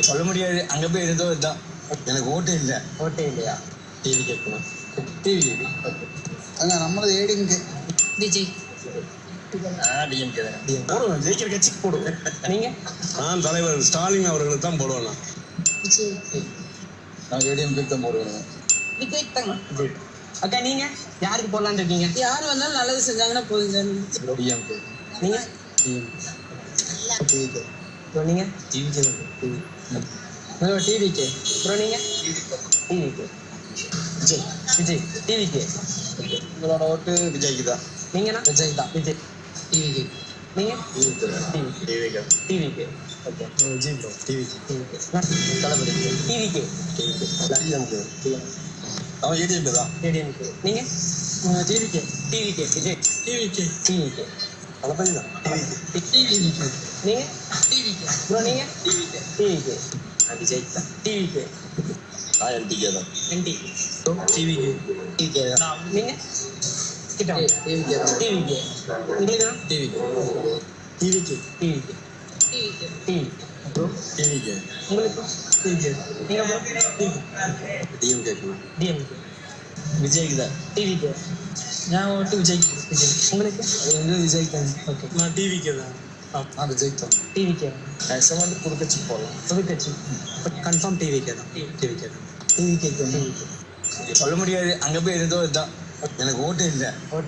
சொல்ல முடியாது. அங்க போய் இருந்தோ இதுதான். எனக்கு ஓட்டே இல்லை. ஓட்டே இல்லையா? டிவி கேட்கணும். டிவி. அங்க நம்மளது ஏடிஎம்கே. விஜய். டிஎம்கே தானே. போடுவேன், ஜெயிக்கிற கட்சிக்கு போடுவேன். நீங்க? நான் தலைவர் ஸ்டாலின் அவர்களுக்கு தான் போடுவேன். விஜய். நான் ஏடிஎம்கே தான் போடுவேன். விஜய் தாங்க. விஜய். அக்கா நீங்க யாருக்கு போடலான்னு இருக்கீங்க? யார் வந்தாலும் நல்லது செஞ்சாங்கன்னா போதும். டிஎம்கே. நீங்க? டிவிகே. ப்ரோ நீங்க? டிவிக்கே தான். ப்ரோ டிவிக்கு. ப்ரோ நீங்க? டிவிக்கு. விஜய். விஜய். டிவிக்கு. உங்களோட ஓட்டு விஜய்க்கு தான். நீங்கண்ணா? விஜய் தான். விஜய். டிவிக்கு. நீங்க? டிவிக்கே. டிவிக்கு. டிவிக்கே. டிவிக்கு. ஓகே. விஜய் ப்ரோ. டிவிக்கே. டிவிக்கு. தளபதி. டிவிக்கு. டிவிக்கே. டிஎம்கே. அவன் ஏடிஎம்கே தான். ஏடிஎம்கே. நீங்க? டிவிக்கே. டிவிக்கு. விஜய். டிவிக்கே. டிவிக்கு. தளபதி தான். டிவிக்கு. நீங்க? டிவிக்கு. ப்ரோ நீங்க? டிவிக்கே. டிவிக்கு. விஜய் தான். டிவிக்கு. நான் என்டிகே தான். என்டி. டிவிக்கே. டிவிக்கு. நீங்க? கிட்ட வாங்க. டிவிகே தான். டிவிக்கு. உங்களுக்கு? டிவிக்கே. டிவிக்கே. டிவிக்கு. டிவிக்கு. டிவி. ப்ரோ டிவிக்கே. உங்களுக்கு? டிவிக்கே. நீங்க ப்ரோ? டிஎம்கே. டிஎம்கே. விஜய்க்கு தான். டிவிக்கு. நான் ஓட்டு விஜய். விஜய். உங்களுக்கு? அது வந்து விஜய் தான். ஓகே. நான் டிவிக்கு தான். நான் விஜய் தான். டிவிக்கு. மேக்ஸிமம் வந்து குறுக்கட்சி போடலாம். புதுக்கட்சி. பட் கன்ஃபார்ம் டிவிக்கு தான். டிவிக்கே தான். டிவிக்கே தான். சொல்ல முடியாது. அங்க போய் இருந்தோ இதுதான். எனக்கு ஓட்டே இல்லை. ஓகே.